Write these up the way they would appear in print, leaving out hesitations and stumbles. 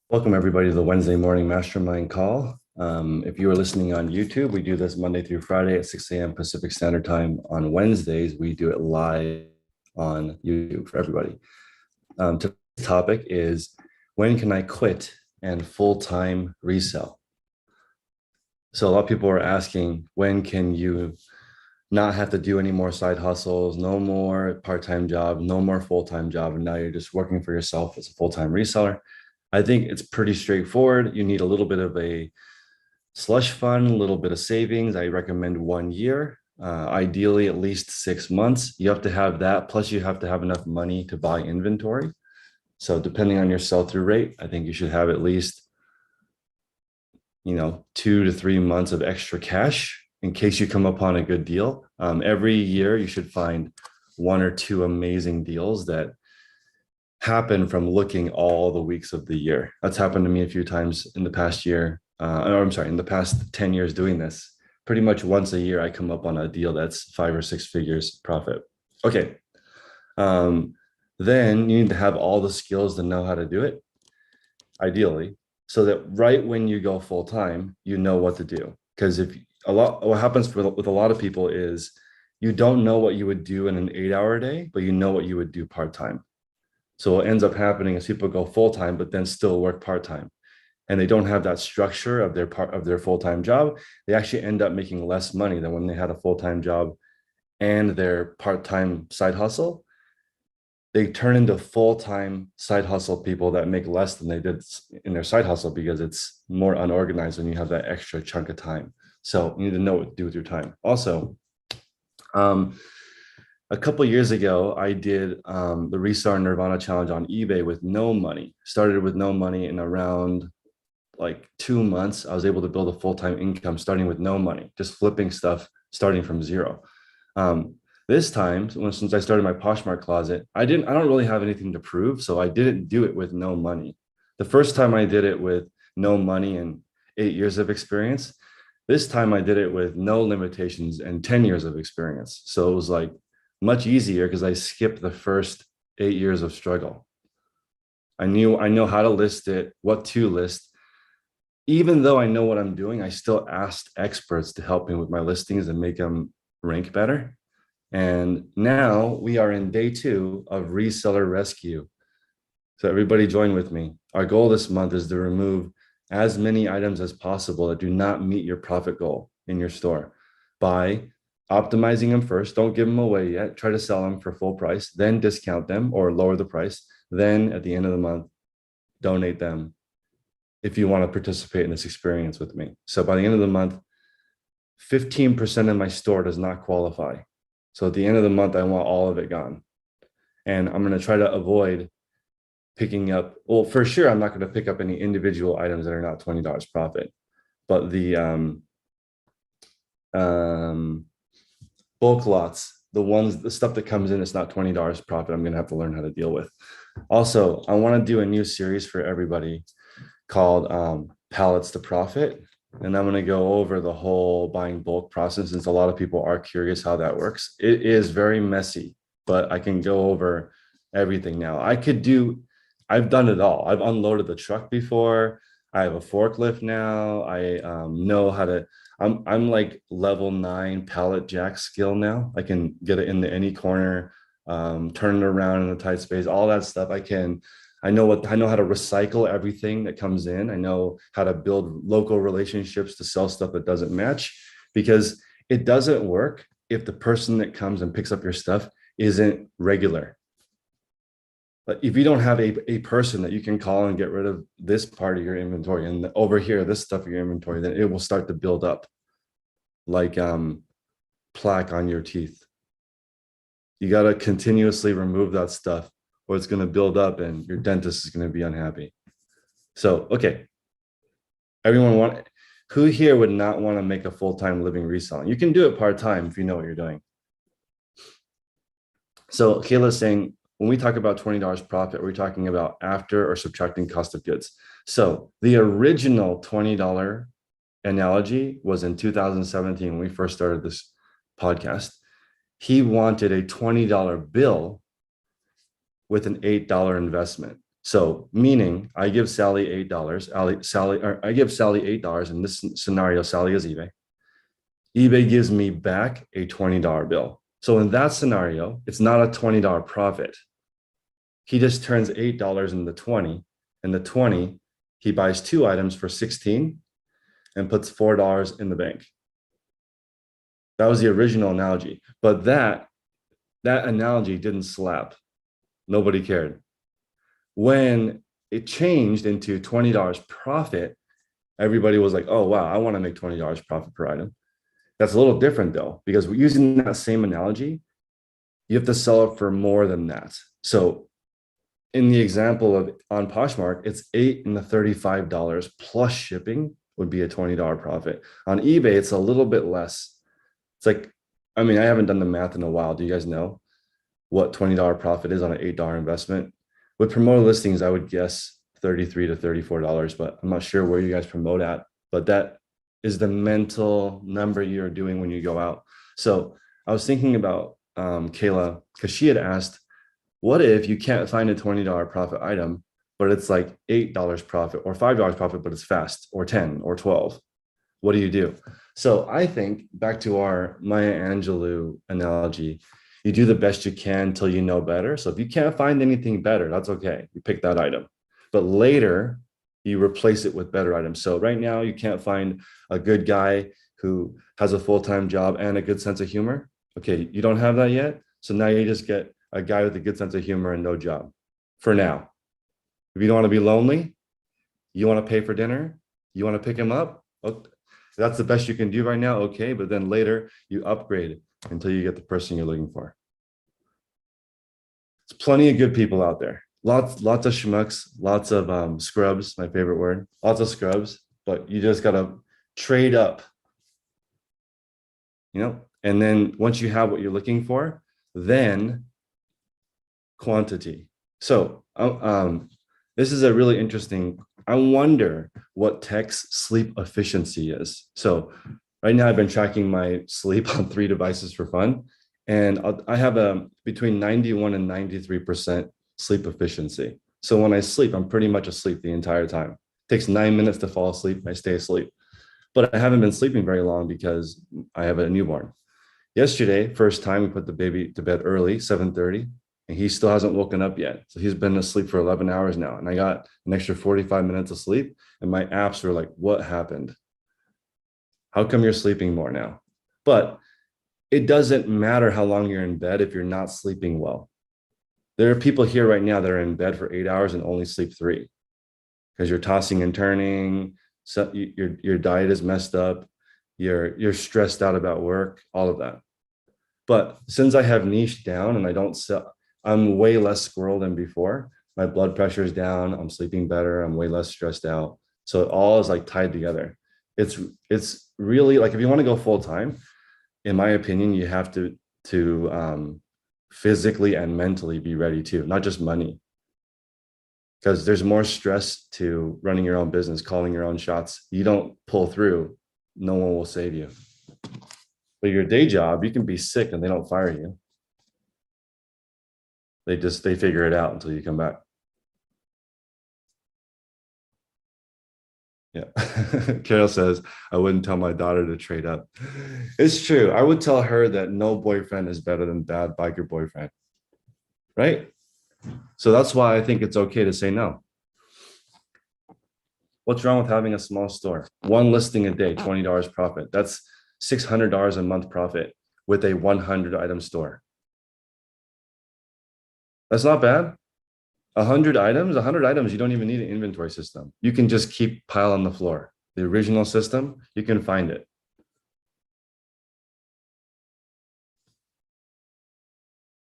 Welcome everybody to the Wednesday morning mastermind call. If you are listening on YouTube, we do this Monday through Friday at 6 a.m. Pacific Standard Time. On Wednesdays, we do it live on YouTube for everybody. Today's topic is when can I quit and full-time resell? So a lot of people are asking, when can you not have to do any more side hustles, no more part-time job, no more full-time job, and now you're just working for yourself as a full-time reseller? I think it's pretty straightforward. You need a little bit of a slush fund, a little bit of savings. I recommend 1 year, ideally at least 6 months. You have to have that. Plus, you have to have enough money to buy inventory. So depending on your sell-through rate, I think you should have at least 2 to 3 months of extra cash in case you come upon a good deal. Every year, you should find one or two amazing deals that happen from looking all the weeks of the year. That's happened to me a few times in the past year. In the past 10 years doing this. Pretty much once a year, I come up on a deal that's 5 or 6 figures profit. Okay. Then you need to have all the skills to know how to do it, ideally, so that right when you go full time, you know what to do. Because what happens with a lot of people is you don't know what you would do in an 8-hour day, but you know what you would do part time. So what ends up happening is people go full time, but then still work part time, and they don't have that structure of their full time job. They actually end up making less money than when they had a full time job and their part time side hustle. They turn into full time side hustle people that make less than they did in their side hustle because it's more unorganized when you have that extra chunk of time. So you need to know what to do with your time. Also, a couple of years ago, I did the Reseller Nirvana Challenge on eBay with no money. Started with no money, in around like 2 months, I was able to build a full-time income starting with no money, just flipping stuff, starting from zero. This time, since I started my Poshmark closet, I don't really have anything to prove, so I didn't do it with no money. The first time I did it with no money and 8 years of experience. This time I did it with no limitations and 10 years of experience. So it was like much easier because I skipped the first 8 years of struggle. I know how to list it, what to list. Even though I know what I'm doing, I still asked experts to help me with my listings and make them rank better. And now we are in day 2 of reseller rescue. So everybody join with me. Our goal this month is to remove as many items as possible that do not meet your profit goal in your store by optimizing them first. Don't give them away yet. Try to sell them for full price, then discount them or lower the price. Then at the end of the month, donate them if you want to participate in this experience with me. So by the end of the month, 15% of my store does not qualify. So at the end of the month, I want all of it gone. And I'm going to try to avoid picking up, well, for sure, I'm not going to pick up any individual items that are not $20 profit, but the bulk lots, the stuff that comes in, it's not $20 profit, I'm going to have to learn how to deal with. Also, I want to do a new series for everybody called Pallets to Profit. And I'm going to go over the whole buying bulk process, since a lot of people are curious how that works. It is very messy, but I can go over everything now. I've done it all. I've unloaded the truck before. I have a forklift now. I know how to, I'm like level 9 pallet jack skill now. I can get it into any corner, turn it around in a tight space, all that stuff. I know how to recycle everything that comes in. I know how to build local relationships to sell stuff that doesn't match, because it doesn't work if the person that comes and picks up your stuff isn't regular. But if you don't have a person that you can call and get rid of this part of your inventory and over here, this stuff of your inventory, then it will start to build up like plaque on your teeth. You got to continuously remove that stuff, or it's going to build up and your dentist is going to be unhappy. So, okay. Who here would not want to make a full-time living reselling? You can do it part-time if you know what you're doing. So Kayla's saying, when we talk about $20 profit, we're talking about after or subtracting cost of goods. So the original $20 analogy was in 2017 when we first started this podcast. He wanted a $20 bill with an $8 investment. So meaning I give Sally $8, I give Sally $8. In this scenario, Sally is eBay. eBay gives me back a $20 bill. So in that scenario, it's not a $20 profit. He just turns $8 into 20, and the 20, he buys 2 items for 16 and puts $4 in the bank. That was the original analogy. But that analogy didn't slap. Nobody cared. When it changed into $20 profit, everybody was like, oh, wow, I want to make $20 profit per item. That's a little different though, because we're using that same analogy, you have to sell it for more than that. So in the example of on Poshmark, it's $8 and the $35 plus shipping would be a $20 profit. On eBay, it's a little bit less. It's like, I mean, I haven't done the math in a while. Do you guys know what $20 profit is on an $8 investment? With promoted listings, I would guess $33 to $34, but I'm not sure where you guys promote at, but that is the mental number you're doing when you go out. So I was thinking about Kayla, because she had asked, what if you can't find a $20 profit item, but it's like $8 profit or $5 profit, but it's fast, or 10 or 12? What do you do? So I think back to our Maya Angelou analogy, you do the best you can until you know better. So if you can't find anything better, that's okay. You pick that item, but later you replace it with better items. So right now you can't find a good guy who has a full-time job and a good sense of humor. Okay, you don't have that yet. So now you just get a guy with a good sense of humor and no job for now. If you don't want to be lonely, you want to pay for dinner, you want to pick him up, okay, that's the best you can do right now. Okay, but then later you upgrade until you get the person you're looking for. There's plenty of good people out there. Lots of schmucks, lots of scrubs, my favorite word, lots of scrubs, but you just got to trade up, you know? And then once you have what you're looking for, then quantity. So this is a really interesting, I wonder what tech's sleep efficiency is. So right now I've been tracking my sleep on 3 devices for fun. And I have a between 91 and 93% sleep efficiency. So when I sleep, I'm pretty much asleep the entire time. It takes 9 minutes to fall asleep. I stay asleep, but I haven't been sleeping very long because I have a newborn. Yesterday, first time we put the baby to bed early, 7:30, and he still hasn't woken up yet. So he's been asleep for 11 hours now. And I got an extra 45 minutes of sleep, and my apps were like, what happened? How come you're sleeping more now? But it doesn't matter how long you're in bed if you're not sleeping well. There are people here right now that are in bed for 8 hours and only sleep 3 because you're tossing and turning. So your diet is messed up. You're stressed out about work, all of that. But since I have niched down and I don't sell, I'm way less squirrel than before. My blood pressure is down. I'm sleeping better. I'm way less stressed out. So it all is like tied together. It's really like, if you want to go full time, in my opinion, you have to physically and mentally be ready too, not just money. Because there's more stress to running your own business, calling your own shots. You don't pull through, no one will save you. But your day job, you can be sick and they don't fire you. They figure it out until you come back. Yeah. Carol says, I wouldn't tell my daughter to trade up. It's true. I would tell her that no boyfriend is better than bad biker boyfriend. Right? So that's why I think it's okay to say no. What's wrong with having a small store? One listing a day, $20 profit. That's $600 a month profit with a 100 item store. That's not bad. 100 items, you don't even need an inventory system. You can just keep pile on the floor. The original system, you can find it.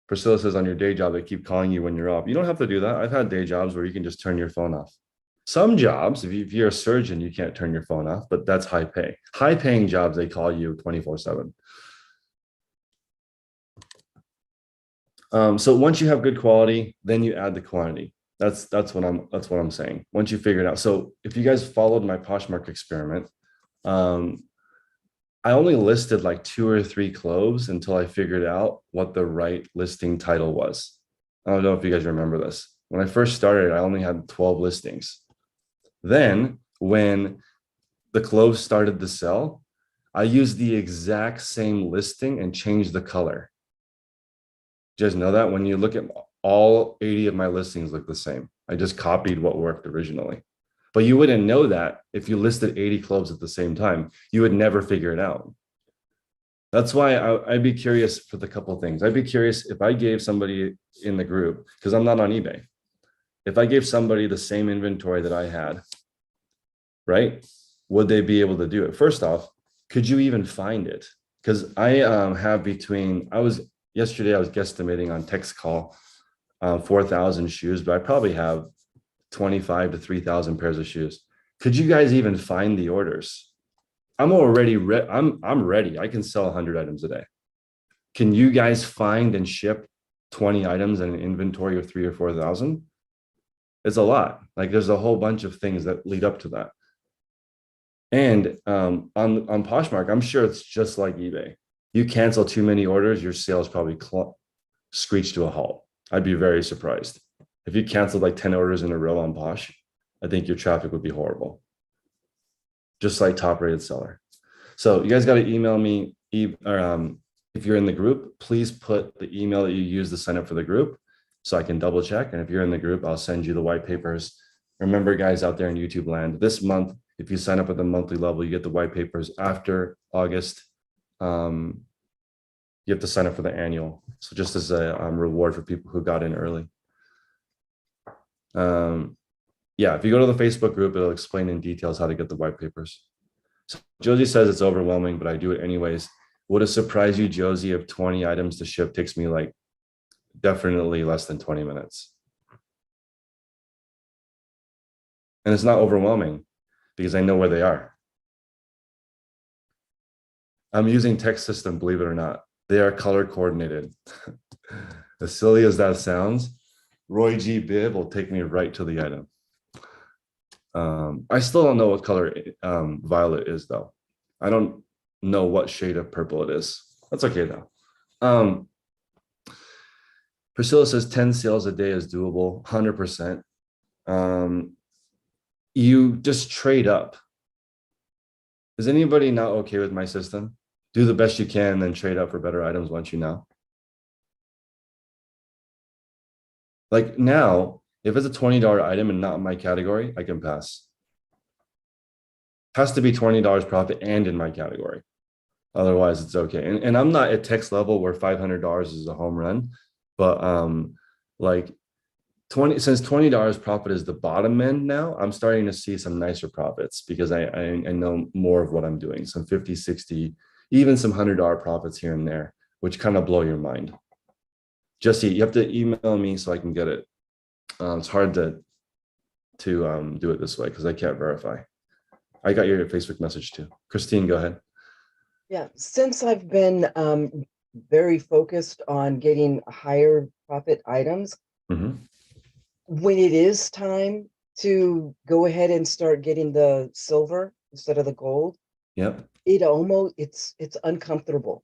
Priscilla says on your day job, they keep calling you when you're off. You don't have to do that. I've had day jobs where you can just turn your phone off. Some jobs, if you're a surgeon, you can't turn your phone off, but that's high pay. High paying jobs, they call you 24/7. So once you have good quality, then you add the quantity. That's what I'm saying. Once you figure it out. So if you guys followed my Poshmark experiment, I only listed like 2 or 3 clothes until I figured out what the right listing title was. I don't know if you guys remember this. When I first started, I only had 12 listings. Then when the clothes started to sell, I used the exact same listing and changed the color. Just know that when you look at all 80 of my listings look the same. I just copied what worked originally. But you wouldn't know that if you listed 80 clothes at the same time. You would never figure it out. That's why I'd be curious for the couple of things. I'd be curious if I gave somebody in the group, because I'm not on eBay, if I gave somebody the same inventory that I had, right? Would they be able to do it? First off, could you even find it? Because I have yesterday I was guesstimating on text call 4,000 shoes, but I probably have 25 to 3,000 pairs of shoes. Could you guys even find the orders? I'm ready. I can sell 100 items a day. Can you guys find and ship 20 items in an inventory of 3 or 4,000? It's a lot. Like there's a whole bunch of things that lead up to that. And on Poshmark, I'm sure it's just like eBay. You cancel too many orders, your sales probably screech to a halt. I'd be very surprised. If you canceled like 10 orders in a row on Posh, I think your traffic would be horrible. Just like top rated seller. So you guys got to email me, or if you're in the group, please put the email that you use to sign up for the group so I can double check. And if you're in the group, I'll send you the white papers. Remember, guys out there in YouTube land, this month, if you sign up at the monthly level, you get the white papers. After August, you have to sign up for the annual. So just as a reward for people who got in early. Yeah, if you go to the Facebook group, it'll explain in details how to get the white papers. So Josie says it's overwhelming, but I do it anyways. Would it surprise you, Josie, if 20 items to ship takes me like definitely less than 20 minutes? And it's not overwhelming because I know where they are. I'm using text system, believe it or not. They are color coordinated. As silly as that sounds, Roy G. Bibb will take me right to the item. I still don't know what color violet is, though. I don't know what shade of purple it is. That's okay, though. Priscilla says 10 sales a day is doable, 100%. You just trade up. Is anybody not okay with my system? Do the best you can, then trade up for better items once you know. Like now, if it's a $20 item and not in my category, I can pass. Has to be $20 profit and in my category. Otherwise, it's okay. And I'm not at text level where $500 is a home run, but like since $20 profit is the bottom end now, I'm starting to see some nicer profits because I know more of what I'm doing. Some 50, 60, even some $100 profits here and there, which kind of blow your mind. Jesse, you have to email me so I can get it. It's hard to do it this way because I can't verify. I got your Facebook message too. Christine, go ahead. Yeah, since I've been very focused on getting higher profit items, when it is time to go ahead and start getting the silver instead of the gold, yep, it's uncomfortable.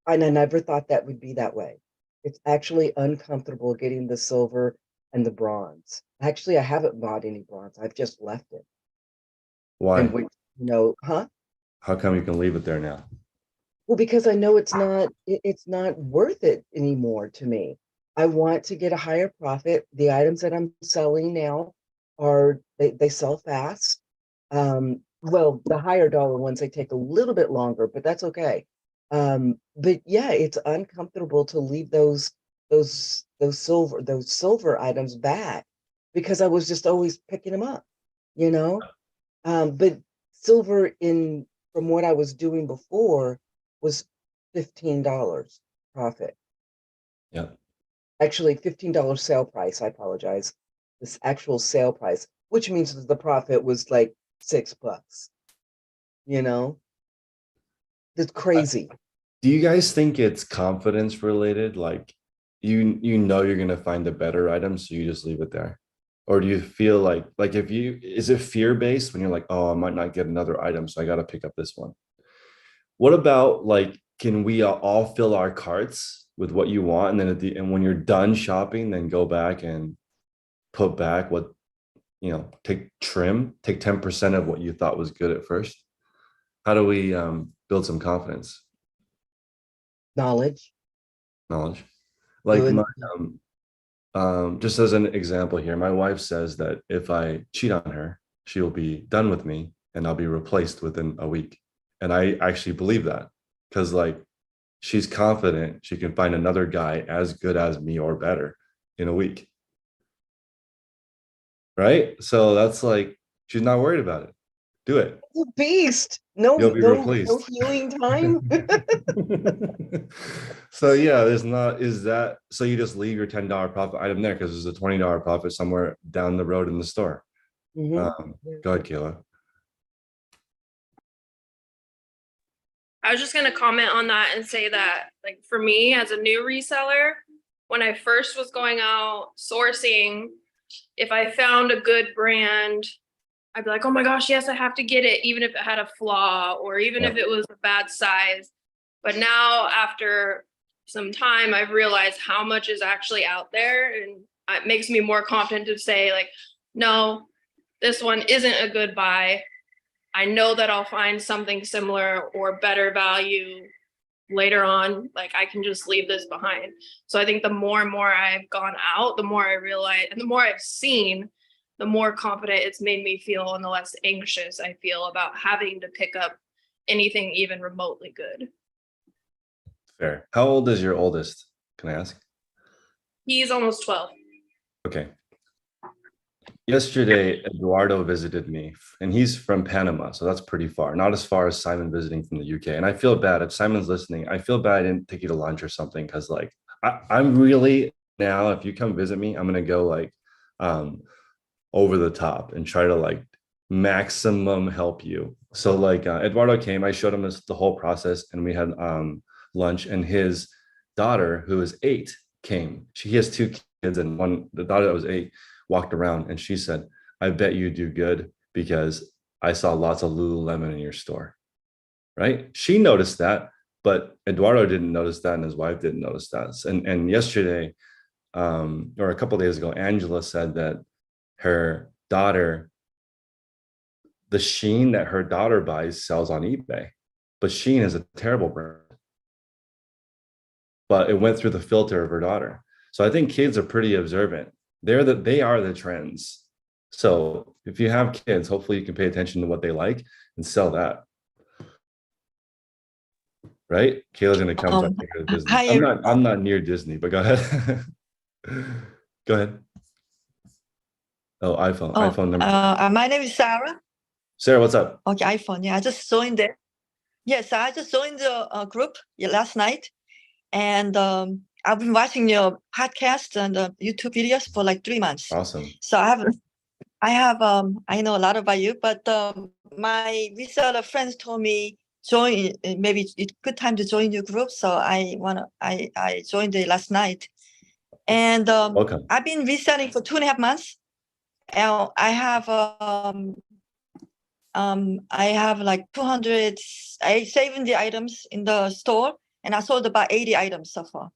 And I never thought that would be that way. It's actually uncomfortable getting the silver and the bronze. Actually, I haven't bought any bronze. I've just left it. Why? And huh? How come you can leave it there now? Well, because I know it's not worth it anymore to me. I want to get a higher profit. The items that I'm selling now they sell fast. Well, the higher dollar ones, they take a little bit longer, but that's okay. But yeah, it's uncomfortable to leave those silver items back because I was just always picking them up, you know. But silver from what I was doing before was $15 profit. Yeah. Actually, $15 sale price. I apologize. This actual sale price, which means that the profit was like $6. You know, that's crazy. Do you guys think it's confidence related? Like you know you're gonna find a better item, so you just leave it there? Or do you feel like is it fear based when you're like, oh, I might not get another item, so I got to pick up this one? What about like, can we all fill our carts with what you want, and then and when you're done shopping, then go back and put back what, take 10% of what you thought was good at first? How do we build some confidence? Knowledge. Knowledge. Like Doing. my just as an example here, my wife says that if I cheat on her, she will be done with me and I'll be replaced within a week. And I actually believe that because like she's confident she can find another guy as good as me or better in a week. Right? So that's like she's not worried about it. Do it. A beast. No, You'll be no replaced. healing time. So yeah, there's not is that so you just leave your $10 profit item there because there's a $20 profit somewhere down the road in the store. Mhm. Go ahead, Kayla. I was just going to comment on that and say that, like, for me as a new reseller, when I first was going out sourcing, if I found a good brand, I'd be like, oh my gosh, yes, I have to get it, even if it had a flaw or even if it was a bad size. But now, after some time, I've realized how much is actually out there. And it makes me more confident to say, like, no, this one isn't a good buy. I know that I'll find something similar or better value later on. Like, I can just leave this behind. So I think the more and more I've gone out, the more I realize and the more I've seen, the more confident it's made me feel and the less anxious I feel about having to pick up anything even remotely good. Fair. How old is your oldest? Can I ask? He's almost 12. Okay. Yesterday, Eduardo visited me, and he's from Panama, so that's pretty far. Not as far as Simon visiting from the UK. And I feel bad if Simon's listening. I feel bad I didn't take you to lunch or something because, like, I'm really now. If you come visit me, I'm gonna go like over the top and try to like maximum help you. So like Eduardo came, I showed him the whole process, and we had lunch. And his daughter, who is 8, came. He has 2 kids, and the daughter that was 8 walked around and she said, I bet you do good because I saw lots of Lululemon in your store. Right? She noticed that, but Eduardo didn't notice that and his wife didn't notice that. And yesterday, or a couple of days ago, Angela said that her daughter, the Sheen that her daughter buys sells on eBay, but Sheen is a terrible brand. But it went through the filter of her daughter. So I think kids are pretty observant. They are the trends. So if you have kids, hopefully you can pay attention to what they like and sell that. Right? Kayla's gonna come to Disney. Hi, I'm not near Disney, but go ahead. Go ahead. Oh, iPhone number. my name is Sarah. Sarah, what's up? Okay, iPhone. Yeah, I just joined there. Yes, I just joined the group last night, and I've been watching your podcast and YouTube videos for like 3 months. Awesome. So I know a lot about you, but my reseller friends told me join. Maybe it's good time to join your group. So I joined it last night, and Welcome. I've been reselling for 2.5 months. I have like 270 items in the store, and I sold about 80 items so far.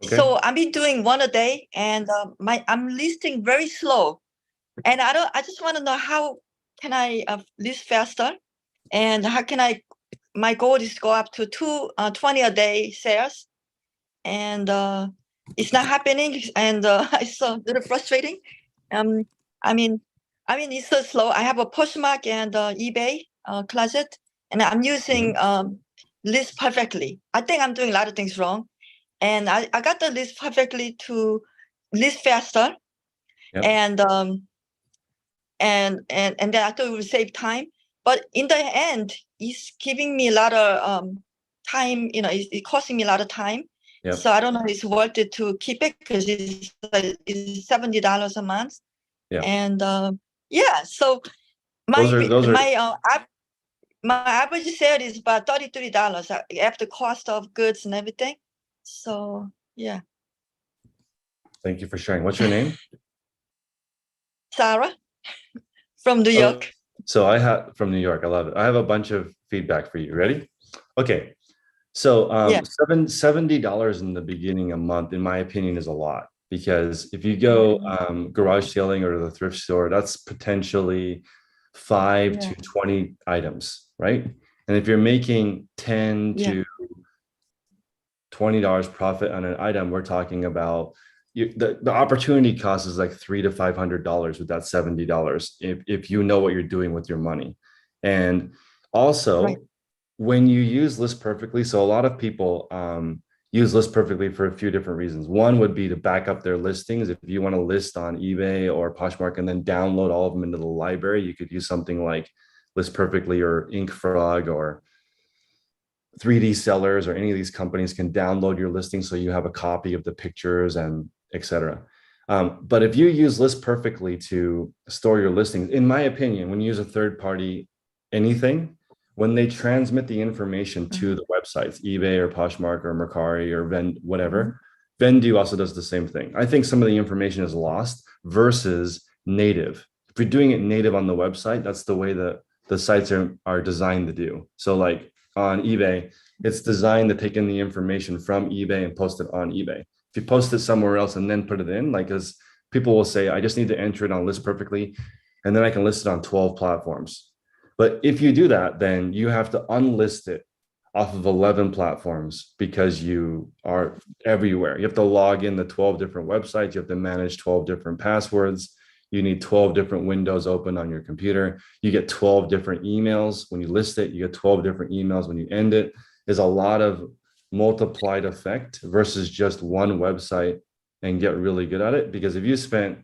Okay. So I've been doing one a day, and I'm listing very slow, and I just want to know how can I list faster, and how can I? My goal is to go up to 20 a day sales, and it's not happening, and it's so little frustrating. I mean, it's so slow. I have a Poshmark and eBay closet, and I'm using list perfectly. I think I'm doing a lot of things wrong, and I got the list perfectly to list faster, Yep. and then I thought it would save time, but in the end, it's giving me a lot of time. It's costing me a lot of time. Yep. So I don't know if it's worth it to keep it because it's $70 a month. Yeah. And yeah, so my average sale is about $33 after cost of goods and everything. So yeah. Thank you for sharing. What's your name? Sarah from New York. So I have from New York. I love it. I have a bunch of feedback for you. Ready? Okay. So $70 in the beginning a month, in my opinion, is a lot. because if you go garage sailing or the thrift store, that's potentially 5 to 20 items, right? And if you're making 10 to $20 profit on an item, we're talking about the opportunity cost is like $300 to $500 with that $70 if you know what you're doing with your money. And also, when you use List Perfectly, so a lot of people use List Perfectly for a few different reasons. One would be to back up their listings. If you want to list on eBay or Poshmark and then download all of them into the library, you could use something like List Perfectly or InkFrog or 3D sellers, or any of these companies can download your listing so you have a copy of the pictures and etc. But if you use List Perfectly to store your listings, in my opinion, when you use a third party anything, when they transmit the information to the websites, eBay or Poshmark or Mercari or whatever, Vendu also does the same thing. I think some of the information is lost versus native. If you're doing it native on the website, that's the way that the sites are designed to do. So like on eBay, it's designed to take in the information from eBay and post it on eBay. If you post it somewhere else and then put it in, like, as people will say, I just need to enter it on List Perfectly, and then I can list it on 12 platforms. But if you do that, then you have to unlist it off of 11 platforms because you are everywhere. You have to log in the 12 different websites. You have to manage 12 different passwords. You need 12 different windows open on your computer. You get 12 different emails when you list it. You get 12 different emails when you end it. There's a lot of multiplied effect versus just one website and get really good at it. Because if you spent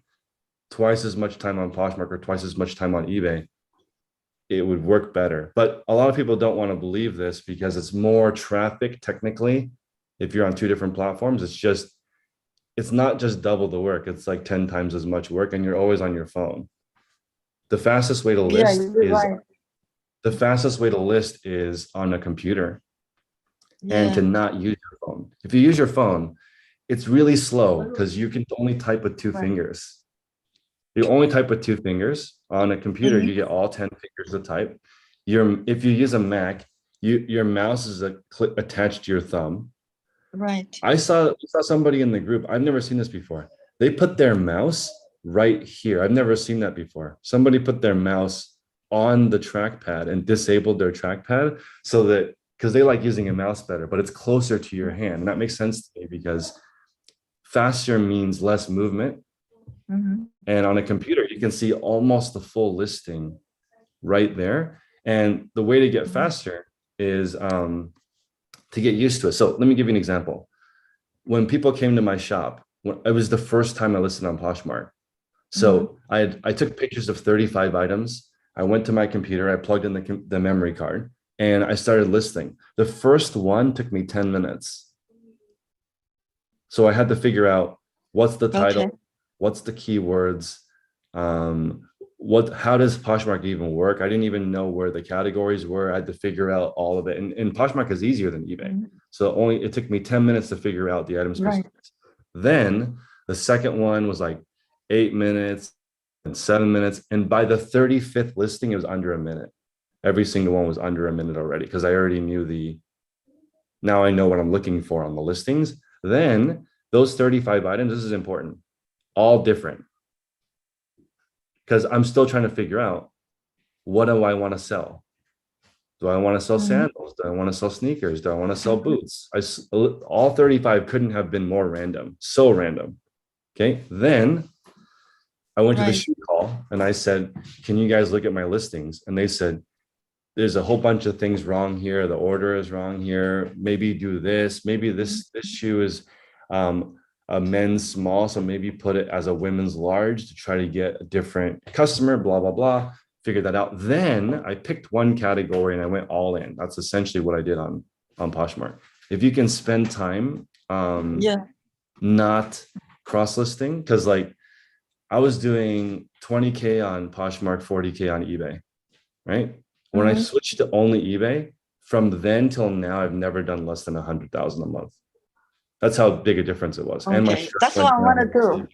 twice as much time on Poshmark or twice as much time on eBay, it would work better. But a lot of people don't want to believe this because it's more traffic technically. If you're on two different platforms, it's not just double the work. It's like 10 times as much work, and you're always on your phone. The fastest way to list the fastest way to list is on a computer and to not use your phone. If you use your phone, it's really slow because you can only type with two fingers. You only type with two fingers. On a computer, you get all 10 fingers to type. If you use a Mac, your mouse is attached to your thumb. Right. I saw somebody in the group. I've never seen this before. They put their mouse right here. I've never seen that before. Somebody put their mouse on the trackpad and disabled their trackpad so that, because they like using a mouse better, but it's closer to your hand. And that makes sense to me because faster means less movement. And on a computer, you can see almost the full listing right there. And the way to get faster is to get used to it. So let me give you an example. When people came to my shop, it was the first time I listed on Poshmark. So I took pictures of 35 items. I went to my computer, I plugged in the memory card, and I started listing. The first one took me 10 minutes. So I had to figure out what's the title, what's the keywords, how does Poshmark even work? I didn't even know where the categories were. I had to figure out all of it. And Poshmark is easier than eBay. So it took me 10 minutes to figure out the items. Then the second one was like 8 minutes and 7 minutes. And by the 35th listing, it was under a minute. Every single one was under a minute already because I already knew now I know what I'm looking for on the listings. Then those 35 items, this is important, all different. Because I'm still trying to figure out, what do I want to sell? Do I want to sell sandals? Do I want to sell sneakers? Do I want to sell boots? All 35 couldn't have been more random, so random. Okay. Then I went to the shoe call and I said, can you guys look at my listings? And they said, there's a whole bunch of things wrong here. The order is wrong here. Maybe do this. Maybe this shoe is a men's small, so maybe put it as a women's large to try to get a different customer, blah, blah, blah. Figure that out. Then I picked one category and I went all in. That's essentially what I did on Poshmark. If you can spend time not cross-listing, because like I was doing 20K on Poshmark, 40K on eBay, right? When I switched to only eBay, from then till now, I've never done less than 100,000 a month. That's how big a difference it was. And that's what I want to do.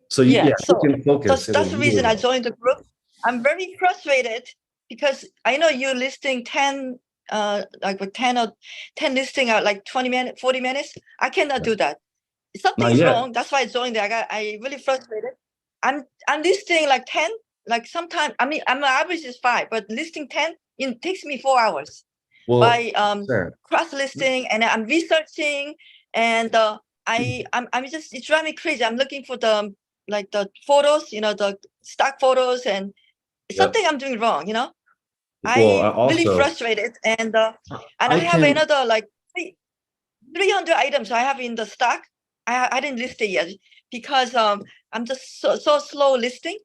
So you can focus. So that's the reason I joined the group. I'm very frustrated because I know you're listing 10 listing out like 20 minutes, 40 minutes. I cannot do that. something Not is yet. wrong. That's why I joined there. I really frustrated. I'm listing like 10, like sometimes, I mean, my average is 5, but listing 10, it takes me 4 hours Well, by sure. cross listing, and I'm researching, and I'm just, it drives me crazy. I'm looking for the photos, the stock photos, and something I'm doing wrong, Well, I really also, frustrated, and I have can, another like 300 items I have in the stock. I didn't list it yet because I'm just so slow listing,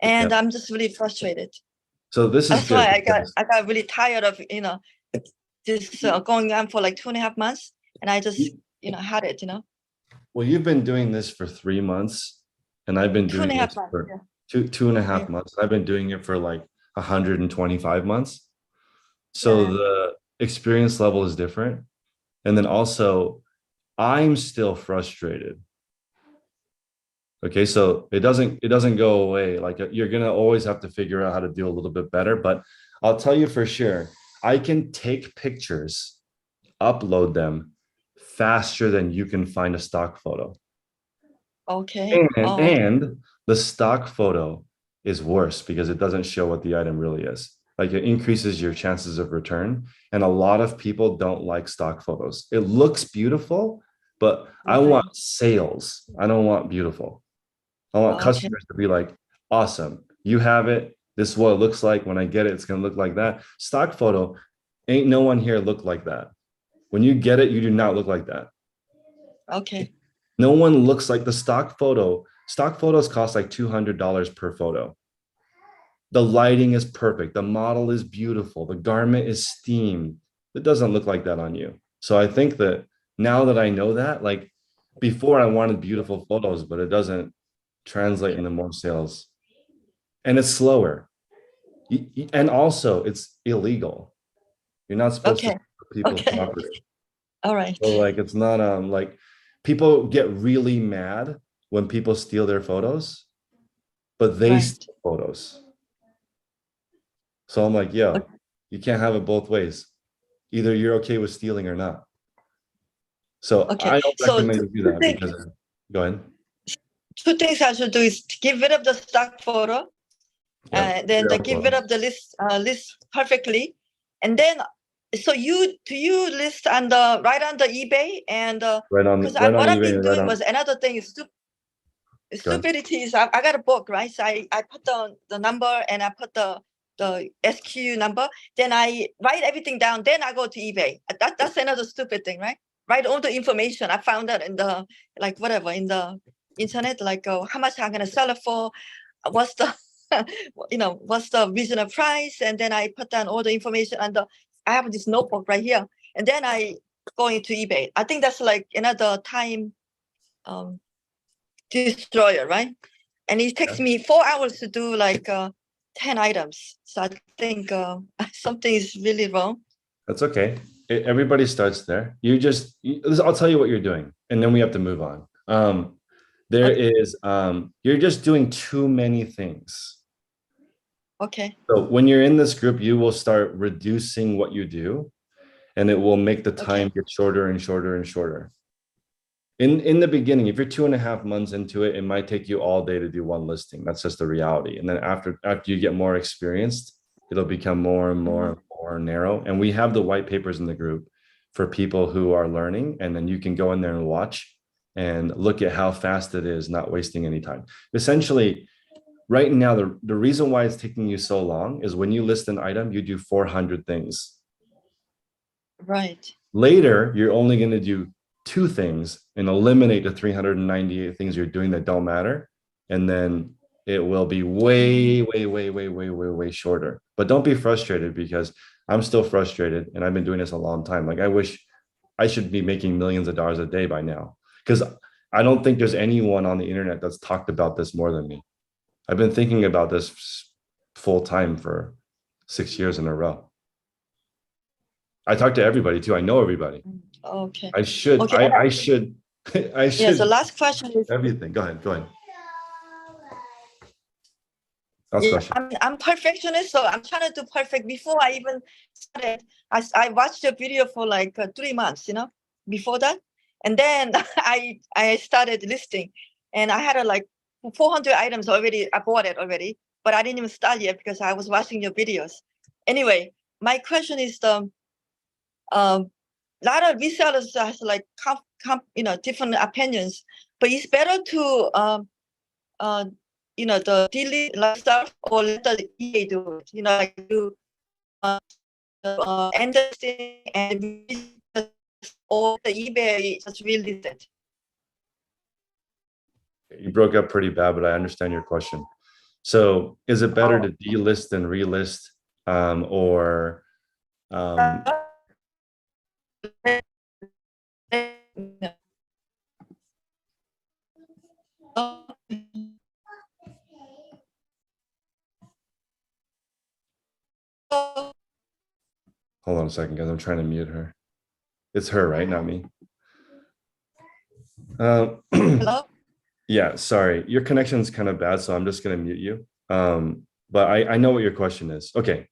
and yeah. I'm just really frustrated. So this is That's good. why because- I got really tired of this going on for like 2.5 months, and I just had it. Well, you've been doing this for 3 months, and I've been Two and doing a half it months. for Yeah. two and a half Yeah. months. I've been doing it for like 125 months. So Yeah. the experience level is different. And then also, I'm still frustrated. Okay, so it doesn't go away. Like you're gonna always have to figure out how to do a little bit better. But I'll tell you for sure, I can take pictures, upload them faster than you can find a stock photo. Okay. And the stock photo is worse because it doesn't show what the item really is. Like it increases your chances of return. And a lot of people don't like stock photos. It looks beautiful, but I Right. want sales. I don't want beautiful. I want Okay. customers to be like, awesome, you have it. This is what it looks like. When I get it, it's going to look like that. Stock photo, ain't no one here look like that. When you get it, you do not look like that. Okay. No one looks like the stock photo. Stock photos cost like $200 per photo. The lighting is perfect. The model is beautiful. The garment is steamed. It doesn't look like that on you. So I think that now that I know that, like before I wanted beautiful photos, but it doesn't translate into more sales. And it's slower. And also it's illegal. You're not supposed to Okay. steal people's Okay. property. All right. So like it's not like people get really mad when people steal their photos, but they Right. steal photos. So I'm like, yo, you can't have it both ways. Either you're okay with stealing or not. So Okay. I don't So recommend you do that because go ahead. 2 things I should do is give rid of the stock photo, Yeah. then give rid of the list perfectly, and then so do you list on the right on the eBay, and Right on because right on what I've eBay, been right doing on. was another thing is Go ahead. stupidity is I got a book, right? So I put the number, and I put the SQ number, then I write everything down, then I go to eBay. That's another stupid thing, right? Write all the information I found out in the whatever in the internet, like how much I'm gonna sell it for, what's the what's the reasonable price, and then I put down all the information, and I have this notebook right here, and then I go into eBay. I think that's like another time destroyer, right? And it takes me 4 hours to do like 10 items. So I think something is really wrong. That's okay. Everybody starts there. I'll tell you what you're doing, and then we have to move on. You're just doing too many things. Okay. So when you're in this group, you will start reducing what you do, and it will make the time get shorter and shorter and shorter. In the beginning, if you're 2.5 months into it, it might take you all day to do one listing. That's just the reality. And then after you get more experienced, it'll become more and more and more narrow. And we have the white papers in the group for people who are learning, and then you can go in there and watch and look at how fast it is, not wasting any time. Essentially, right now, the reason why it's taking you so long is when you list an item, you do 400 things. Right. Later, you're only going to do 2 things and eliminate the 398 things you're doing that don't matter. And then it will be way shorter. But don't be frustrated, because I'm still frustrated and I've been doing this a long time. Like I wish I should be making millions of dollars a day by now, because I don't think there's anyone on the internet that's talked about this more than me. I've been thinking about this full time for 6 years in a row. I talk to everybody too. I know everybody. Okay. I should. Okay. I should. I should. Yeah. The last question is Everything. Go ahead. Last question. I'm perfectionist, so I'm trying to do perfect before I even started. I watched the video for like 3 months, before that, And then I started listing, and I had like 400 items already. I bought it already, but I didn't even start yet because I was watching your videos. Anyway, my question is lot of resellers has like different opinions, but it's better to the delete like stuff or let the EA do it. Like you end the thing and or the eBay just release it. You broke up pretty bad, but I understand your question. So is it better to delist than relist, or hold on a second, guys. I'm trying to mute her. It's her, right? Not me. Hello? Yeah, sorry. Your connection is kind of bad, so I'm just going to mute you. But I know what your question is. Okay.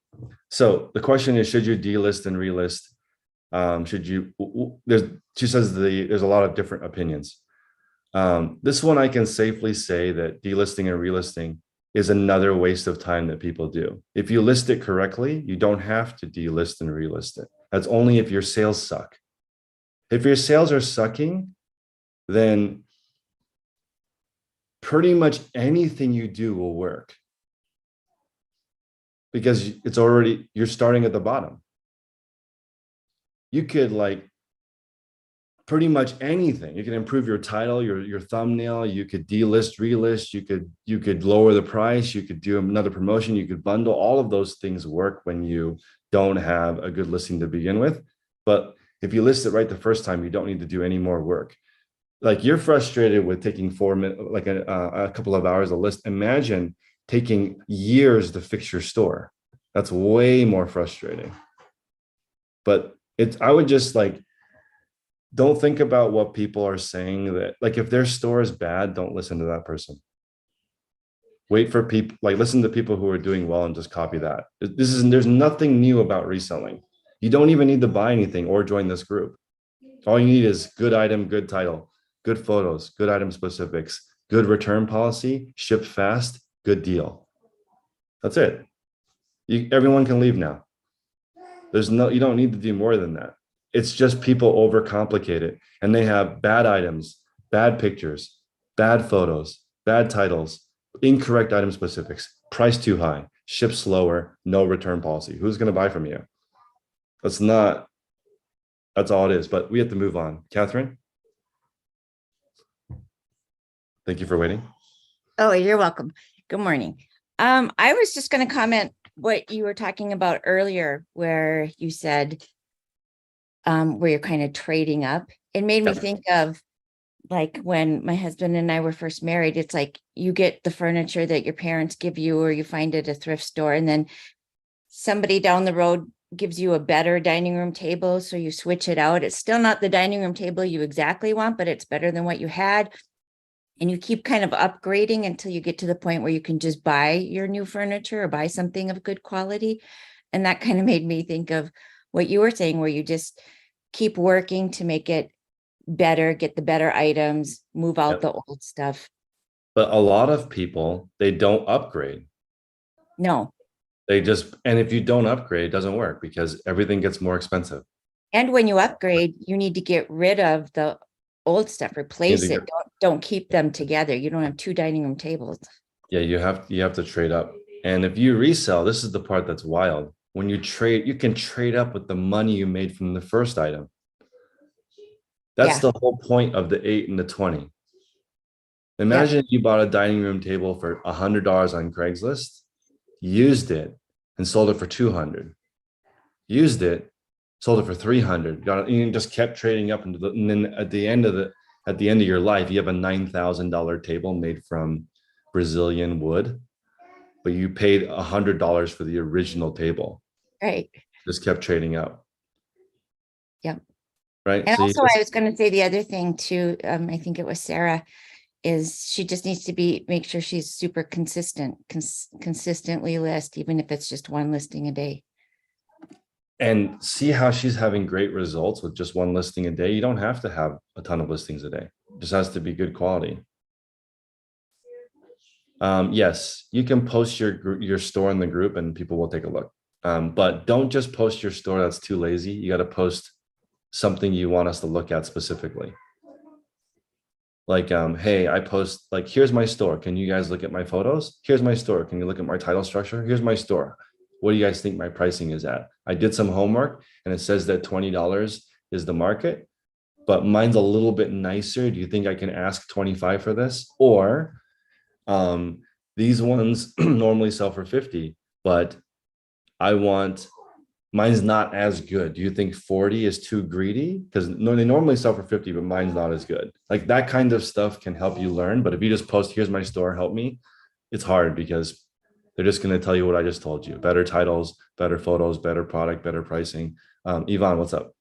So the question is, should you delist and relist? Should you, she says there's a lot of different opinions. This one, I can safely say that delisting and relisting is another waste of time that people do. If you list it correctly, you don't have to delist and relist it. That's only if your sales suck. If your sales are sucking, then pretty much anything you do will work, because it's already, you're starting at the bottom. You could like pretty much anything. You can improve your title, your thumbnail, you could delist, relist, you could lower the price, you could do another promotion, you could bundle. All of those things work when you don't have a good listing to begin with. But if you list it right the first time, you don't need to do any more work. Like, you're frustrated with taking 4 minutes, like a couple of hours to list. Imagine taking years to fix your store. That's way more frustrating. But I would just like, don't think about what people are saying. That like, if their store is bad, don't listen to that person. Wait for people, like listen to people who are doing well and just copy that. There's nothing new about reselling. You don't even need to buy anything or join this group. All you need is good item, good title, good photos, good item specifics, good return policy, ship fast, good deal. That's it. Everyone can leave now. You don't need to do more than that. It's just people overcomplicate it, and they have bad items, bad pictures, bad photos, bad titles, incorrect item specifics, price too high, ship slower, no return policy. Who's going to buy from you? That's all it is. But we have to move on. Catherine? Thank you for waiting. Oh, you're welcome. Good morning. I was just going to comment what you were talking about earlier, where you said where you're kind of trading up. It made me think of like when my husband and I were first married. It's like you get the furniture that your parents give you, or you find at a thrift store, and then somebody down the road gives you a better dining room table, so you switch it out. It's still not the dining room table you exactly want, but it's better than what you had. And you keep kind of upgrading until you get to the point where you can just buy your new furniture or buy something of good quality. And that kind of made me think of what you were saying, where you just keep working to make it better, get the better items, move out the old stuff. But a lot of people, they don't upgrade. No. And if you don't upgrade, it doesn't work because everything gets more expensive. And when you upgrade, you need to get rid of the old stuff, replace it. Don't keep them together. You don't have two dining room tables. Yeah, you have to trade up. And if you resell, this is the part that's wild. When you trade, you can trade up with the money you made from the first item. That's the whole point of the 8 and the 20. Imagine you bought a dining room table for $100 on Craigslist, used it, and sold it for $200. Used it, sold it for $300. You just kept trading up and then at the end of your life, you have a $9,000 table made from Brazilian wood, but you paid $100 for the original table. Right. Just kept trading up. Yep. Right. And so also, I was going to say the other thing too. I think it was Sarah. Is she just needs to make sure she's super consistently list, even if it's just one listing a day. and see how she's having great results with just one listing a day. You don't have to have a ton of listings a day. It just has to be good quality. Yes, you can post your store in the group and people will take a look. But don't just post your store. That's too lazy. You got to post something you want us to look at specifically. Like, hey, I post, like, here's my store. Can you guys look at my photos? Here's my store. Can you look at my title structure? Here's my store. What do you guys think my pricing is at? I did some homework and it says that $20 is the market, but mine's a little bit nicer. Do you think I can ask 25 for this? Or these ones normally sell for 50, but I want, mine's not as good. Do you think 40 is too greedy? Because they normally sell for 50, but mine's not as good. Like that kind of stuff can help you learn. But if you just post, here's my store, help me, it's hard because they're just going to tell you what I just told you. Better titles, better photos, better product, better pricing. Yvonne, what's up?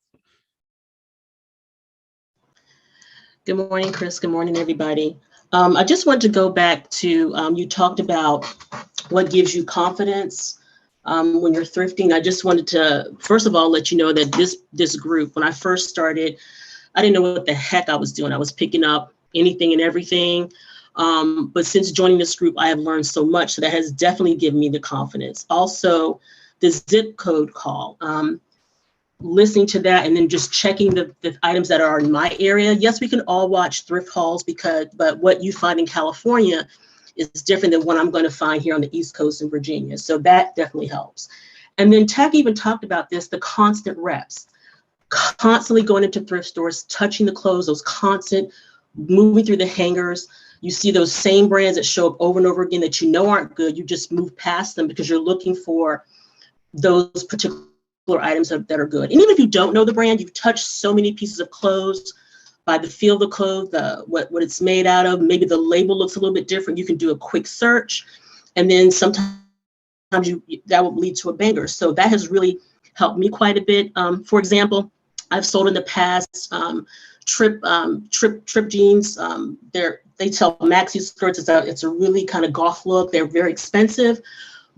Good morning, Chris. Good morning, everybody. I just want to go back to, you talked about what gives you confidence when you're thrifting. I just wanted to, first of all, let you know that this group, when I first started, I didn't know what the heck I was doing. I was picking up anything and everything. But since joining this group, I have learned so much. So that has definitely given me the confidence. Also, the zip code call. Listening to that and then just checking the items that are in my area. Yes, we can all watch thrift hauls but what you find in California is different than what I'm going to find here on the East Coast in Virginia. So that definitely helps. And then Tech even talked about this, the constant reps, constantly going into thrift stores, touching the clothes, those constant moving through the hangers. You see those same brands that show up over and over again that you know aren't good. You just move past them because you're looking for those particular items that are good. And even if you don't know the brand, you've touched so many pieces of clothes by the feel of the clothes, what it's made out of. Maybe the label looks a little bit different. You can do a quick search, and then sometimes that will lead to a banger. So that has really helped me quite a bit. For example, I've sold in the past trip jeans. They sell maxi skirts. It's a really kind of goth look. They're very expensive,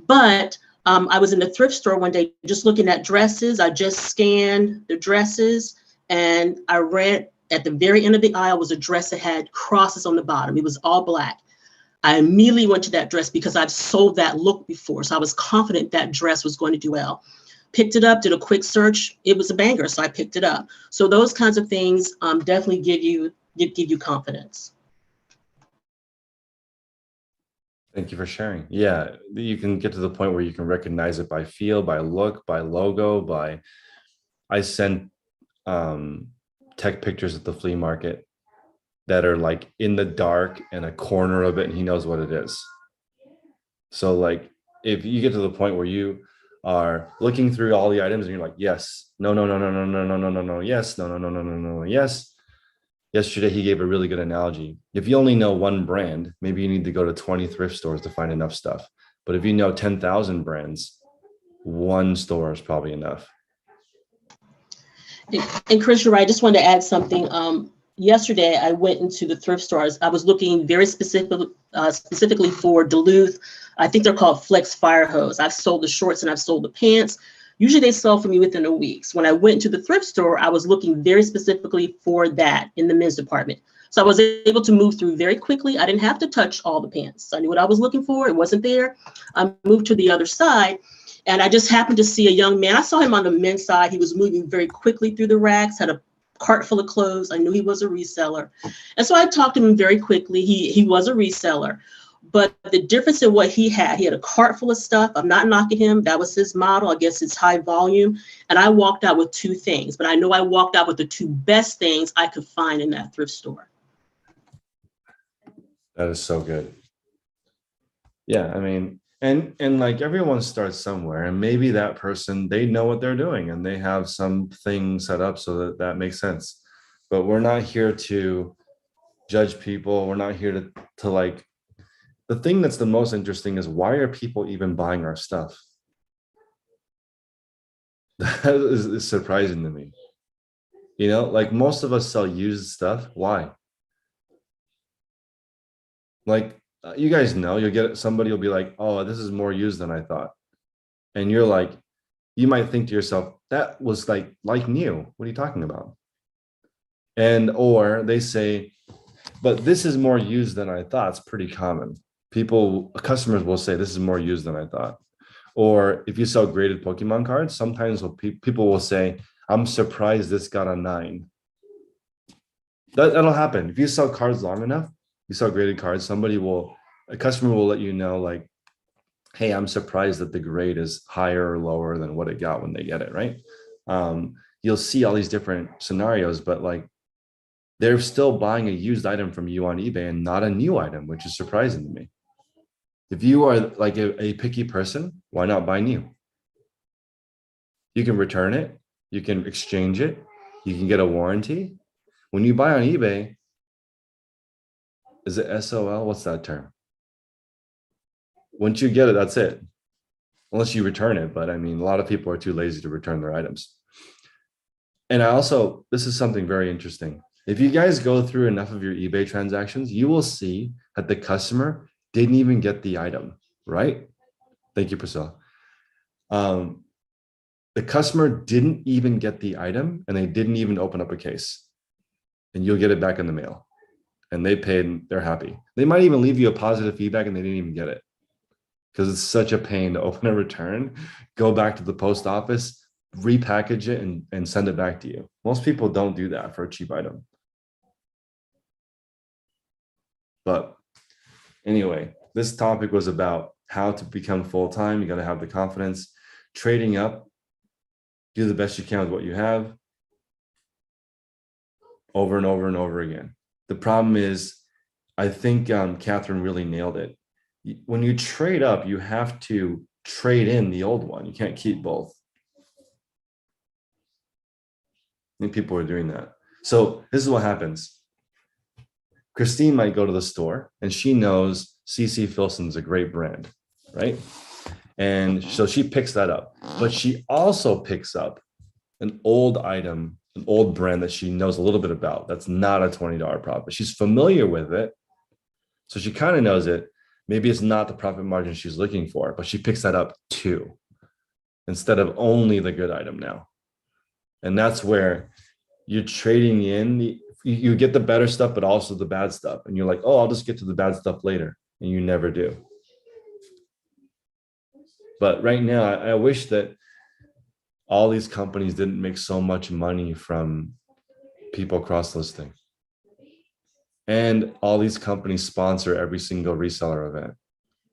but I was in the thrift store one day just looking at dresses. I just scanned the dresses and I read at the very end of the aisle was a dress that had crosses on the bottom. It was all black. I immediately went to that dress because I've sold that look before. So I was confident that dress was going to do well. Picked it up, did a quick search. It was a banger, so I picked it up. So those kinds of things definitely give you confidence. Thank you for sharing. Yeah, you can get to the point where you can recognize it by feel, by look, by logo, I sent Tech pictures at the flea market that are like in the dark in a corner of it and he knows what it is. So like if you get to the point where you are looking through all the items and you're like, yes, no, no, no, no, no, no, no, no, no, no, yes, no, no, no, no, no, no, yes. Yesterday, he gave a really good analogy. If you only know one brand, maybe you need to go to 20 thrift stores to find enough stuff. But if you know 10,000 brands, one store is probably enough. And Chris, you're right. I just wanted to add something. Yesterday, I went into the thrift stores. I was looking very specifically for Duluth. I think they're called Flex Fire Hose. I've sold the shorts and I've sold the pants. Usually they sell for me within a week. So when I went to the thrift store, I was looking very specifically for that in the men's department. So I was able to move through very quickly. I didn't have to touch all the pants. I knew what I was looking for. It wasn't there. I moved to the other side and I just happened to see a young man. I saw him on the men's side. He was moving very quickly through the racks, had a cart full of clothes. I knew he was a reseller. And so I talked to him very quickly. He was a reseller. But the difference in what he had a cart full of stuff. I'm not knocking him. That was his model. I guess it's high volume. And I walked out with two things, but I know I walked out with the two best things I could find in that thrift store. That is so good. Yeah, I mean, and like everyone starts somewhere, and maybe that person, they know what they're doing and they have something set up so that makes sense. But we're not here to judge people. We're not here to like, the thing that's the most interesting is why are people even buying our stuff? That is surprising to me. You know, like most of us sell used stuff. Why? Like you guys know, you'll get somebody will be like, oh, this is more used than I thought. And you're like, you might think to yourself, that was like new. What are you talking about? And or they say, but this is more used than I thought. It's pretty common. Customers will say, this is more used than I thought. Or if you sell graded Pokemon cards, sometimes people will say, I'm surprised this got a 9. That'll happen. If you sell cards long enough, you sell graded cards, a customer will let you know, like, hey, I'm surprised that the grade is higher or lower than what it got when they get it, right? You'll see all these different scenarios, but like they're still buying a used item from you on eBay and not a new item, which is surprising to me. If you are like a picky person, why not buy new? You can return it, you can exchange it, you can get a warranty. When you buy on eBay, is it SOL? What's that term? Once you get it, that's it. Unless you return it. But I mean, a lot of people are too lazy to return their items. And this is something very interesting. If you guys go through enough of your eBay transactions, you will see that the customer didn't even get the item, right? Thank you, Priscilla. The customer didn't even get the item and they didn't even open up a case. And you'll get it back in the mail. And they paid and they're happy. They might even leave you a positive feedback and they didn't even get it. Because it's such a pain to open a return, go back to the post office, repackage it and send it back to you. Most people don't do that for a cheap item. But anyway, this topic was about how to become full-time. You got to have the confidence, trading up, do the best you can with what you have over and over and over again. The problem is, I think Catherine really nailed it. When you trade up, you have to trade in the old one. You can't keep both. I think people are doing that. So this is what happens. Christine might go to the store and she knows CC Filson's a great brand, right? And so she picks that up, but she also picks up an old item, an old brand that she knows a little bit about. That's not a $20 profit. She's familiar with it. So she kind of knows it. Maybe it's not the profit margin she's looking for, but she picks that up too, instead of only the good item now. And that's where you're trading in, you get the better stuff, but also the bad stuff. And you're like, oh, I'll just get to the bad stuff later. And you never do. But right now, I wish that all these companies didn't make so much money from people cross-listing. And all these companies sponsor every single reseller event.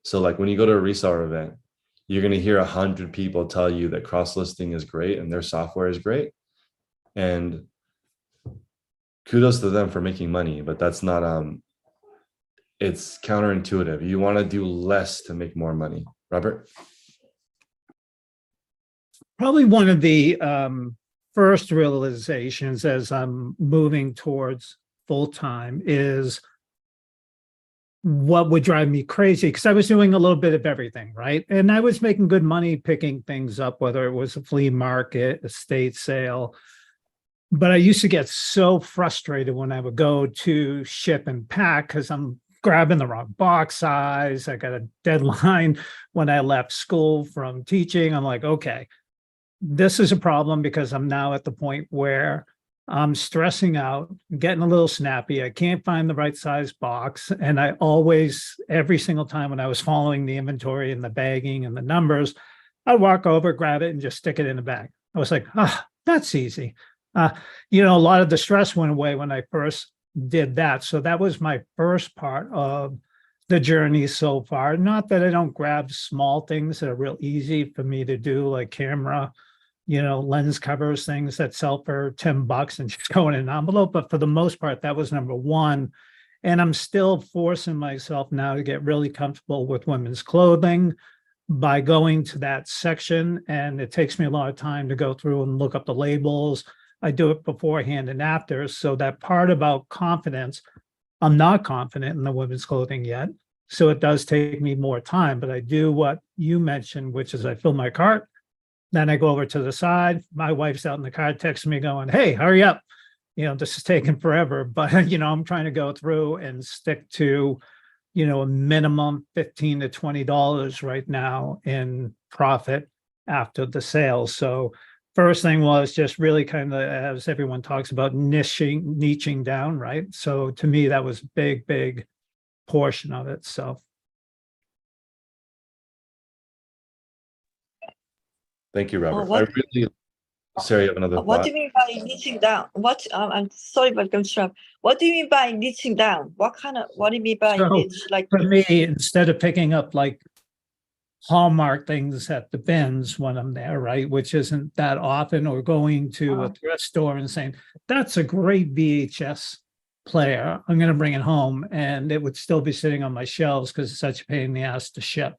So like when you go to a reseller event, you're going to hear 100 people tell you that cross-listing is great and their software is great. And kudos to them for making money, but that's not, it's counterintuitive. You want to do less to make more money. Robert? Probably one of the first realizations as I'm moving towards full-time is what would drive me crazy, because I was doing a little bit of everything, right? And I was making good money picking things up, whether it was a flea market, estate sale. But I used to get so frustrated when I would go to ship and pack because I'm grabbing the wrong box size. I got a deadline when I left school from teaching. I'm like, okay, this is a problem because I'm now at the point where I'm stressing out, getting a little snappy. I can't find the right size box. And I always, every single time when I was following the inventory and the bagging and the numbers, I'd walk over, grab it and just stick it in the bag. I was like, that's easy. A lot of the stress went away when I first did that. So that was my first part of the journey so far. Not that I don't grab small things that are real easy for me to do, like camera, lens covers, things that sell for $10 and just go in an envelope. But for the most part, that was number one. And I'm still forcing myself now to get really comfortable with women's clothing by going to that section. And it takes me a lot of time to go through and look up the labels. I do it beforehand and after. So that part about confidence, I'm not confident in the women's clothing yet. So it does take me more time, but I do what you mentioned, which is I fill my cart. Then I go over to the side. My wife's out in the car texting me going, hey, hurry up. This is taking forever. But, I'm trying to go through and stick to, a minimum $15 to $20 right now in profit. after the sale. So first thing was just really kind of, as everyone talks about, niching down, right? So to me, that was a big portion of it. So Thank you, Robert. what- I really, Sarah, you have another What thought? do you mean by niching down? What I'm sorry about interrupt. What do you mean by niching down? What do you mean by So, niche? Like for me, instead of picking up like Hallmark things at the bins when I'm there, right, which isn't that often, or going to a thrift store and saying, that's a great VHS player, I'm going to bring it home, and it would still be sitting on my shelves because it's such a pain in the ass to ship.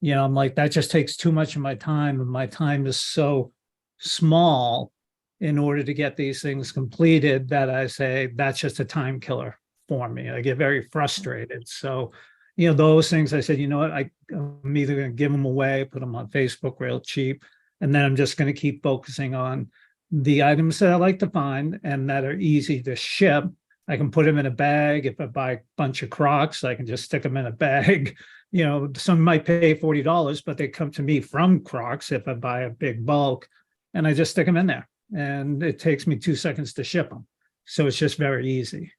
You know, I'm like, that just takes too much of my time, and my time is so small in order to get these things completed that I say that's just a time killer for me. I get very frustrated. So, you know, those things I said, you know what, I'm either going to give them away, put them on Facebook real cheap, and then I'm just going to keep focusing on the items that I like to find and that are easy to ship. I can put them in a bag. If I buy a bunch of Crocs, I can just stick them in a bag. You know, some might pay $40, but they come to me from Crocs if I buy a big bulk, and I just stick them in there. And it takes me 2 seconds to ship them. So it's just very easy.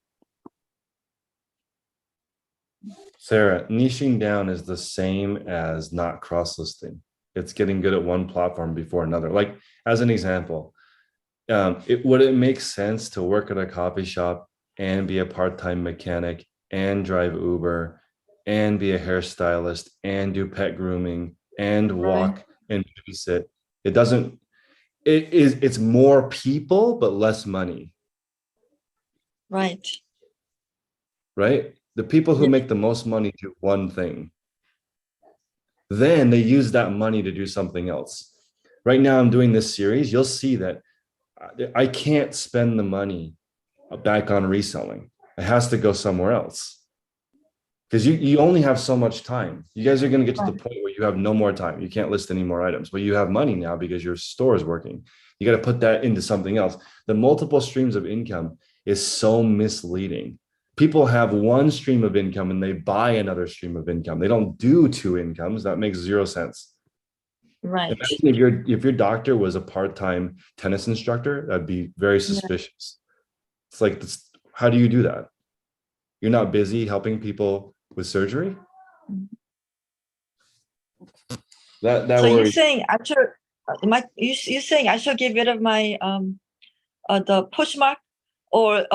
Sarah, niching down is the same as not cross-listing. It's getting good at one platform before another. Like, as an example, would it make sense to work at a coffee shop and be a part-time mechanic and drive Uber and be a hairstylist and do pet grooming and walk and babysit? It's more people, but less money, right. right? The people who make the most money do one thing. Then they use that money to do something else. Right now, I'm doing this series. You'll see that I can't spend the money back on reselling. It has to go somewhere else. Because you only have so much time. You guys are going to get to the point where you have no more time. You can't list any more items, but you have money now because your store is working. You got to put that into something else. The multiple streams of income is so misleading. People have one stream of income and they buy another stream of income. They don't do two incomes. That makes zero sense. Right. Imagine if your doctor was a part-time tennis instructor, that'd be very suspicious. It's like, how do you do that? You're not busy helping people with surgery? That So worries. you're saying I should you're saying I should get rid of my the Poshmark, or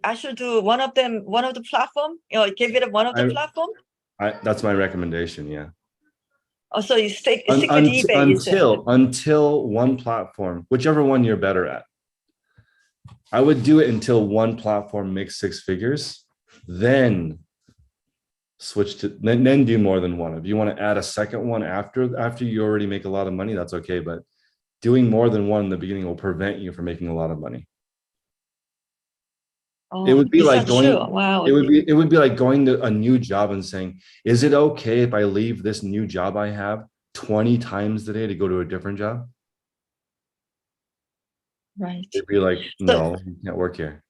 I should do one of the platform, you know, get rid of one of the platform? That's my recommendation, yeah. Oh, so you stick with eBay, until one platform, whichever one you're better at. I would do it until one platform makes 6 figures, then switch to then do more than one. If you want to add a second one after you already make a lot of money, that's okay. But doing more than one in the beginning will prevent you from making a lot of money. Oh, it would be like going, wow. it would be like going to a new job and saying, is it okay if I leave this new job I have 20 times a day to go to a different job? Right. They'd be like, no, you can't work here.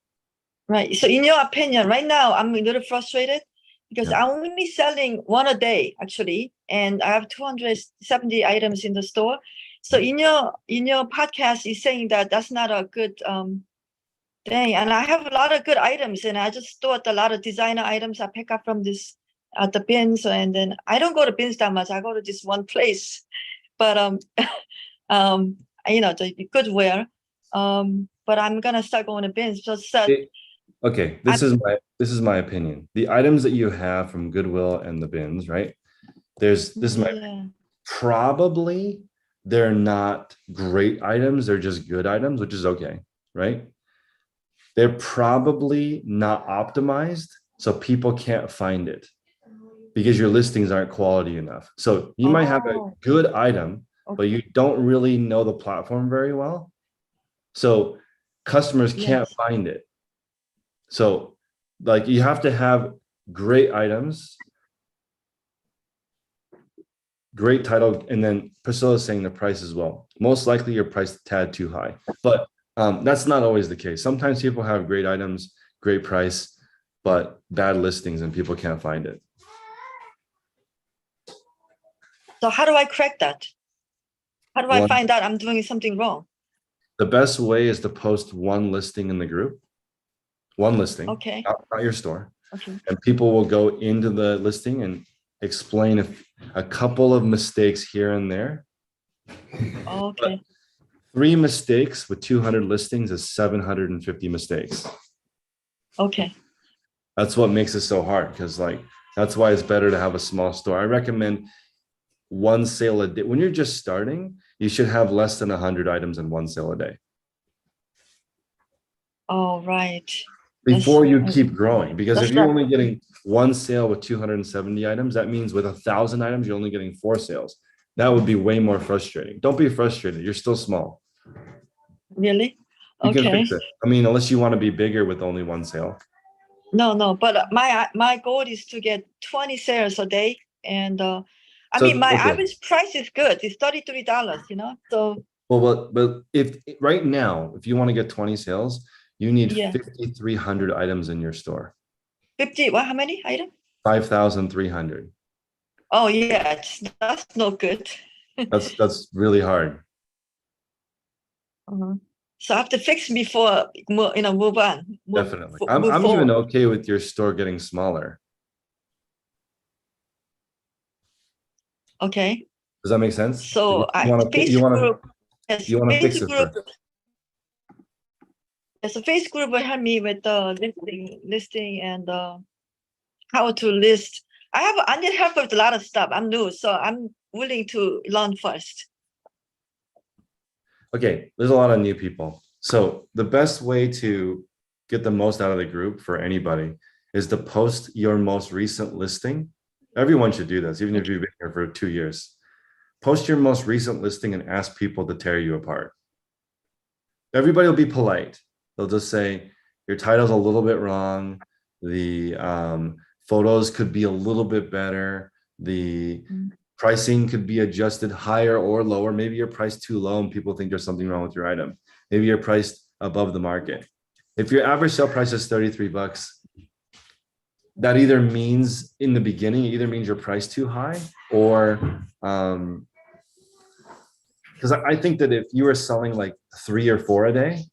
Right. So in your opinion, right now I'm a little frustrated because I'm only selling one a day actually, and I have 270 items in the store. So in your podcast, you're saying that that's not a good thing, and I have a lot of good items, and I just thought a lot of designer items I pick up from this at the bins, and then I don't go to bins that much. I go to this one place, but you know, the Goodwill. But I'm gonna start going to bins. Okay, this is my opinion. The items that you have from Goodwill and the bins, right? This is my opinion. Probably they're not great items, they're just good items, which is okay, right? They're probably not optimized, so people can't find it because your listings aren't quality enough. So you might have a good item, but you don't really know the platform very well. So customers can't find it. So like you have to have great items, great title, and then Priscilla's saying the price as well. Most likely your price a tad too high, but that's not always the case. Sometimes people have great items, great price, but bad listings and people can't find it. So how do I correct that? How do I One- find out I'm doing something wrong? The best way is to post one listing in the group, one listing, Okay. not your store. Okay. And people will go into the listing and explain a couple of mistakes here and there. Okay. 3 mistakes with 200 listings is 750 mistakes. Okay. That's what makes it so hard, because like that's why it's better to have a small store. I recommend one sale a day. When you're just starting, you should have less than 100 items in one sale a day All right. before you That's- keep growing. Because if that's you're not- only getting one sale with 270 items, that means with 1,000 items, you're only getting 4 sales. That would be way more frustrating. Don't be frustrated. You're still small. Really? You can Okay. fix it. I mean, unless you want to be bigger with only one sale. No, but my goal is to get 20 sales a day, and I So, mean my okay. average price is good. It's $33, you know. So Well, but if right now, if you want to get 20 sales, you need Yeah. 5,300 items in your store. 50. What? How many items? 5,300. Oh yeah, that's no good. That's really hard. Uh-huh. So I have to fix before move on. Definitely. Move I'm even forward. okay with your store getting smaller. Okay. Does that make sense? So you want to you want to yes, you want to fix Facebook it group. first. Yes, a Facebook group will help me with the listing and how to list. I need help with a lot of stuff. I'm new, so I'm willing to learn first. Okay, there's a lot of new people. So the best way to get the most out of the group for anybody is to post your most recent listing. Everyone should do this, even if you've been here for 2 years. Post your most recent listing and ask people to tear you apart. Everybody will be polite. They'll just say, your title's a little bit wrong. The photos could be a little bit better. The pricing could be adjusted higher or lower. Maybe you're priced too low and people think there's something wrong with your item. Maybe you're priced above the market. If your average sale price is 33 bucks, that either means in the beginning, it either means you're priced too high, or because I think that if you were selling like 3 or 4 a day,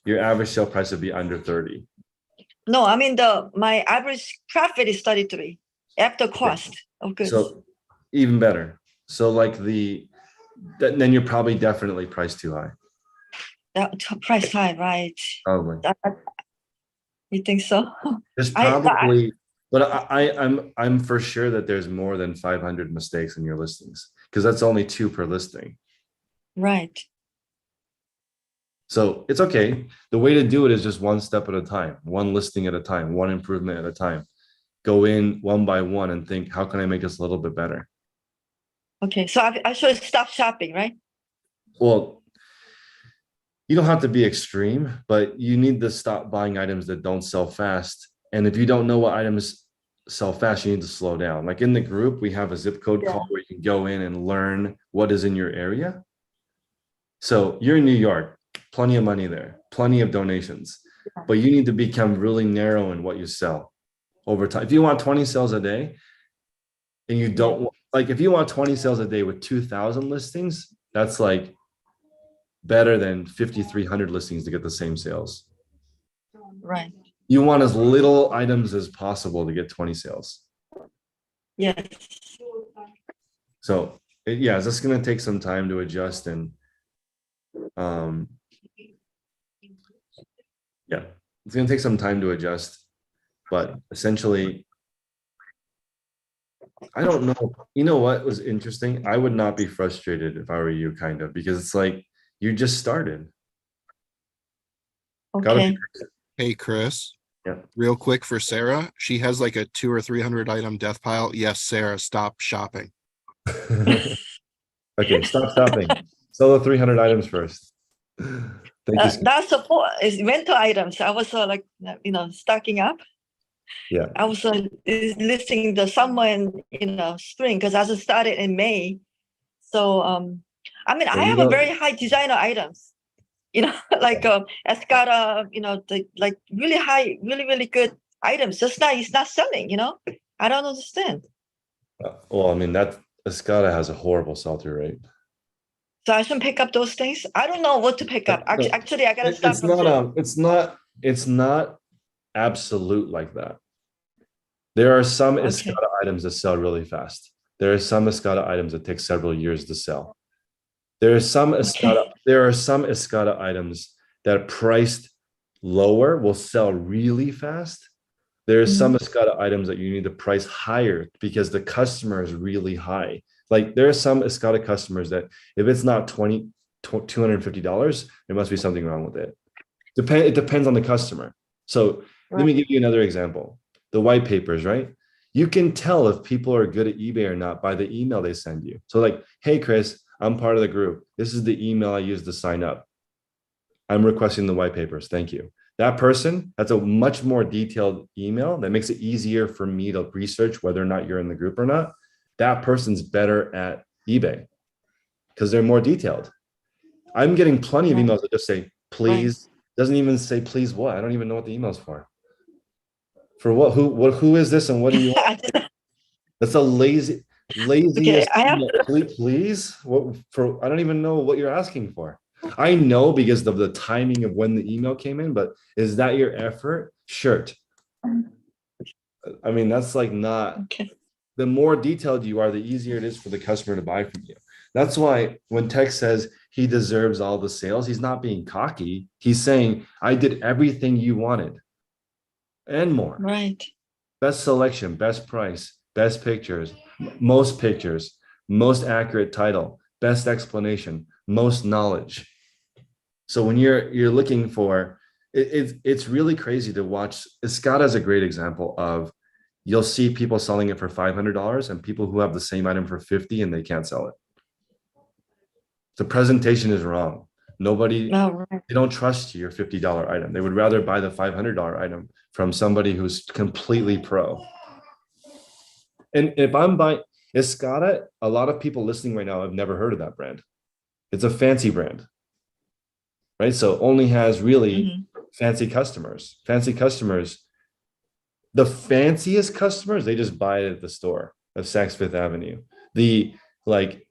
your average sale price would be under 30. No, I mean my average profit is 33 after cost of goods. So even better. So like then you're probably definitely priced too high. That price high, right? Probably. You think so? There's probably, but I'm for sure that there's more than 500 mistakes in your listings, because that's only 2 per listing. Right. So it's okay. The way to do it is just one step at a time, one listing at a time, one improvement at a time. Go in one by one and think, how can I make this a little bit better? Okay, so I should stop shopping, right? Well, you don't have to be extreme, but you need to stop buying items that don't sell fast. And if you don't know what items sell fast, you need to slow down. Like in the group, we have a zip code call where you can go in and learn what is in your area. So you're in New York, plenty of money there, plenty of donations, but you need to become really narrow in what you sell over time. If you want 20 sales a day and you don't like, if you want 20 sales a day with 2,000 listings, that's like better than 5,300 listings to get the same sales. Right. You want as little items as possible to get 20 sales. Yes. So yeah, it's just going to take some time to adjust, and yeah, it's going to take some time to adjust, but essentially, I don't know. You know what was interesting? I would not be frustrated if I were you, kind of, because it's like you just started. Okay. Hey, Chris. Yeah. Real quick for Sarah. She has like a 200 or 300 item death pile. Yes, Sarah, stop shopping. Okay, stop shopping. Sell the 300 items first. Thank you. That support is rental items. I was like, stocking up. Yeah. I was listing the summer and spring, because I just started in May. So I mean, I have a very high designer items, like Escada, like really high, really good items. It's not selling, I don't understand. Well, I mean, that Escada has a horrible sell-through rate. So I shouldn't pick up those things. I don't know what to pick up. No, Actually, I gotta start it's from not zero. it's not absolute like that. There are some Okay. Escada items that sell really fast. There are some Escada items that take several years to sell. There are some Escada items that are priced lower will sell really fast. There are some Escada items that you need to price higher because the customer is really high. Like there are some Escada customers that if it's not $250, there must be something wrong with it. It depends on the customer. So let me give you another example. The white papers, right? You can tell if people are good at eBay or not by the email they send you. So like, hey, Chris, I'm part of the group. This is the email I use to sign up. I'm requesting the white papers. Thank you. That person, that's a much more detailed email that makes it easier for me to research whether or not you're in the group or not. That person's better at eBay because they're more detailed. I'm getting plenty of emails that just say, please, doesn't even say please what. I don't even know what the email's for. For what? Who is this and what do you want? That's a laziest email. Please. What for? I don't even know what you're asking for. I know because of the timing of when the email came in, but is that your effort? Shirt. I mean, that's like not the more detailed you are, the easier it is for the customer to buy from you. That's why when Tech says he deserves all the sales, he's not being cocky. He's saying, I did everything you wanted and more. Right. Best selection, best price, best pictures, most accurate title, best explanation, most knowledge. So when you're looking for it's really crazy to watch. Escada is a great example of you'll see people selling it for $500 and people who have the same item for 50 and they can't sell it. The presentation is wrong. Nobody, they don't trust your $50 item. They would rather buy the $500 item from somebody who's completely pro. And if I'm buying Escada, a lot of people listening right now have never heard of that brand. It's a fancy brand, right? So only has really fancy customers. Fancy customers, the fanciest customers, they just buy it at the store of Saks Fifth Avenue. The like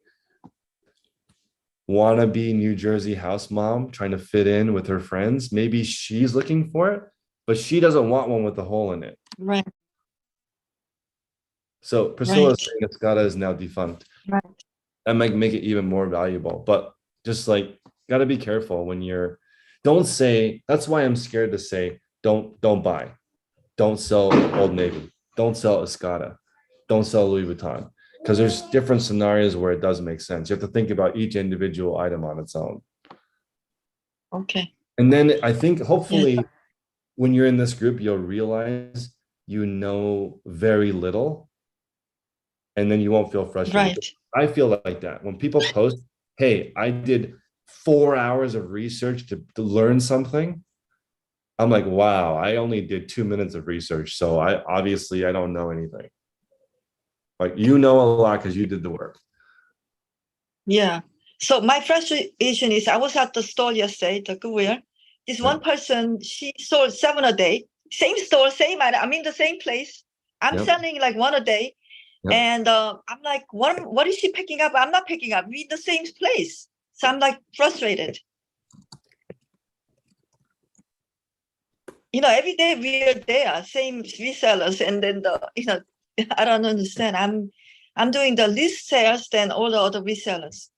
wannabe New Jersey house mom trying to fit in with her friends, maybe she's looking for it, but she doesn't want one with a hole in it. Right. So Priscilla is saying Escada is now defunct. Right. That might make it even more valuable, but just like got to be careful when you're, don't say, that's why I'm scared to say, don't buy, don't sell Old Navy, don't sell Escada, don't sell Louis Vuitton, because there's different scenarios where it does make sense. You have to think about each individual item on its own. Okay. And then I think hopefully when you're in this group, you'll realize you know very little and then you won't feel frustrated. Right. I feel like that. When people post, hey, I did 4 hours of research to learn something. I'm like, wow, I only did 2 minutes of research. So I don't know anything. Like, you know a lot because you did the work. Yeah. So my frustration is I was at the store yesterday, the Goodwill. This one person, she sold 7 a day. Same store, same item. I'm in the same place. I'm selling like 1 a day. And I'm like, what is she picking up? I'm not picking up. We're in the same place. So I'm like frustrated. You know, every day we are there, same resellers. And then I don't understand. I'm doing the least sales than all the other resellers.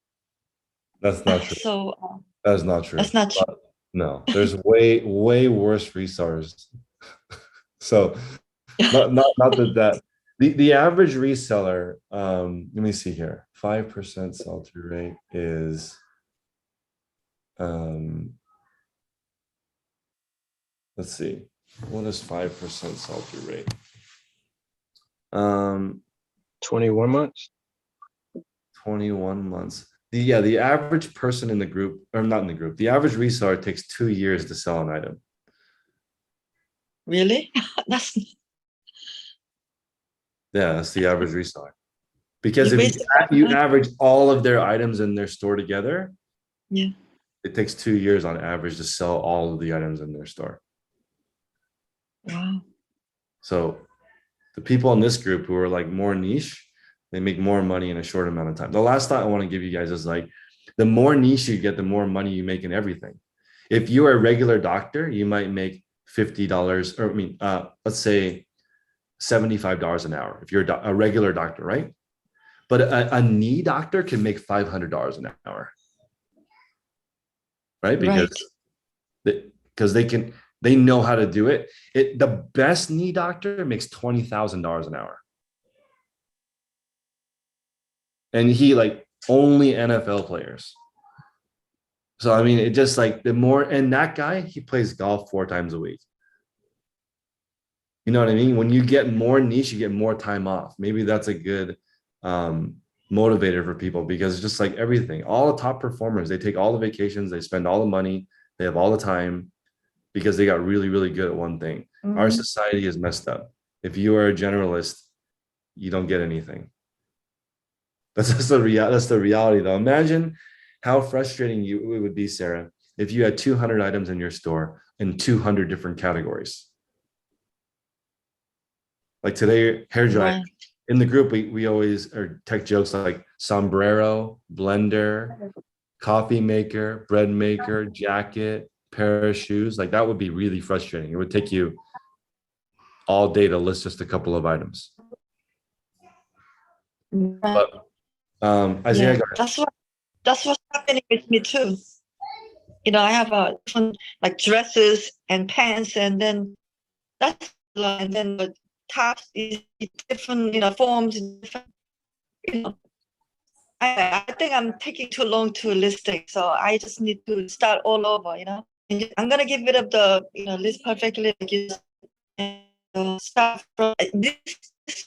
That's not true. So that's not true. That's not true. No, there's way worse resellers. So not that the average reseller, let me see here. 5% sell-through rate is let's see. What is 5% sell-through rate? 21 months. 21 months. The average person in the group, or not in the group, the average reseller takes 2 years to sell an item. Really? That's the average reseller. Because if you average all of their items in their store together, it takes 2 years on average to sell all of the items in their store. Wow. So the people in this group who are like more niche, they make more money in a short amount of time. The last thought I want to give you guys is like, The more niche you get, the more money you make in everything. If you're a regular doctor, you might make $50, or let's say $75 an hour if you're a regular doctor, right? But a knee doctor can make $500 an hour, right? Because they know how to do it. The best knee doctor makes $20,000 an hour, and he like only NFL players. So I mean, it just like the more, and that guy, he plays golf 4 times a week. You know what I mean? When you get more niche, you get more time off. Maybe that's a good motivator for people, because it's just like everything. All the top performers, they take all the vacations, they spend all the money, they have all the time because they got really, really good at one thing. Our society is messed up. If you are a generalist, you don't get anything. That's just the reality, though. Imagine how frustrating it would be, Sarah, if you had 200 items in your store in 200 different categories. Like today, hair dryer. Right. In the group, we always are tech jokes like sombrero, blender, coffee maker, bread maker, jacket, pair of shoes. Like that would be really frustrating. It would take you all day to list just a couple of items. But Isaiah, Yeah, that's what's happening with me too. You know, I have different like dresses and pants, and then and then the tops is different, you know, forms, different, you know. I think I'm taking too long to listing, so I just need to start all over, you know. And I'm gonna give it up the, you know, list perfectly like you said, and start from this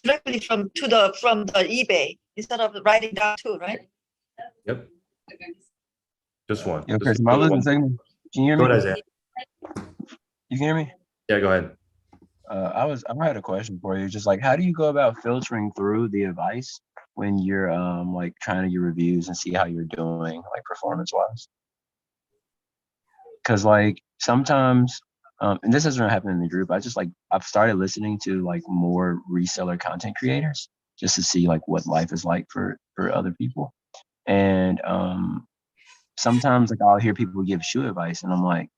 directly from the eBay instead of writing down too, right? Yep. Just one. Yo, Just Chris, am I one. losing signal? Can you hear Go me? ahead, Isaiah. You can hear me? Yeah, go ahead. I had a question for you. Just like, how do you go about filtering through the advice when you're like trying to get reviews and see how you're doing, like performance wise? Because like sometimes, and this hasn't happened in the group. I've started listening to like more reseller content creators just to see like what life is like for other people. And sometimes like I'll hear people give shoe advice, and I'm like,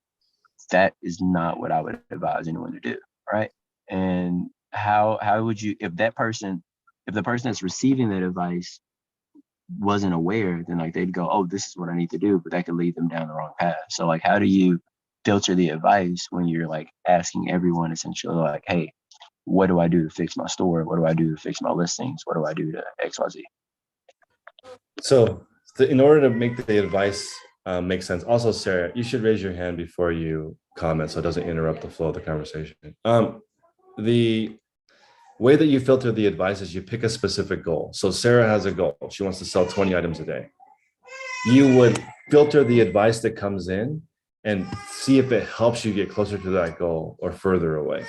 that is not what I would advise anyone to do, right? And how would you, if the person that's receiving that advice wasn't aware, then like they'd go, oh, this is what I need to do, but that could lead them down the wrong path. So like, how do you filter the advice when you're like asking everyone essentially like, hey, what do I do to fix my store? What do I do to fix my listings? What do I do to XYZ? So in order to make the advice make sense, also, Sarah, you should raise your hand before you comment so it doesn't interrupt the flow of the conversation. The way that you filter the advice is you pick a specific goal. So Sarah has a goal. She wants to sell 20 items a day. You would filter the advice that comes in and see if it helps you get closer to that goal or further away.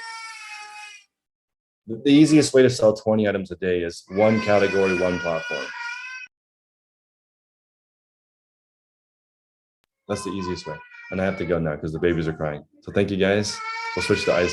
The easiest way to sell 20 items a day is one category, one platform. That's the easiest way. And I have to go now because the babies are crying. So thank you guys. We'll switch to ice.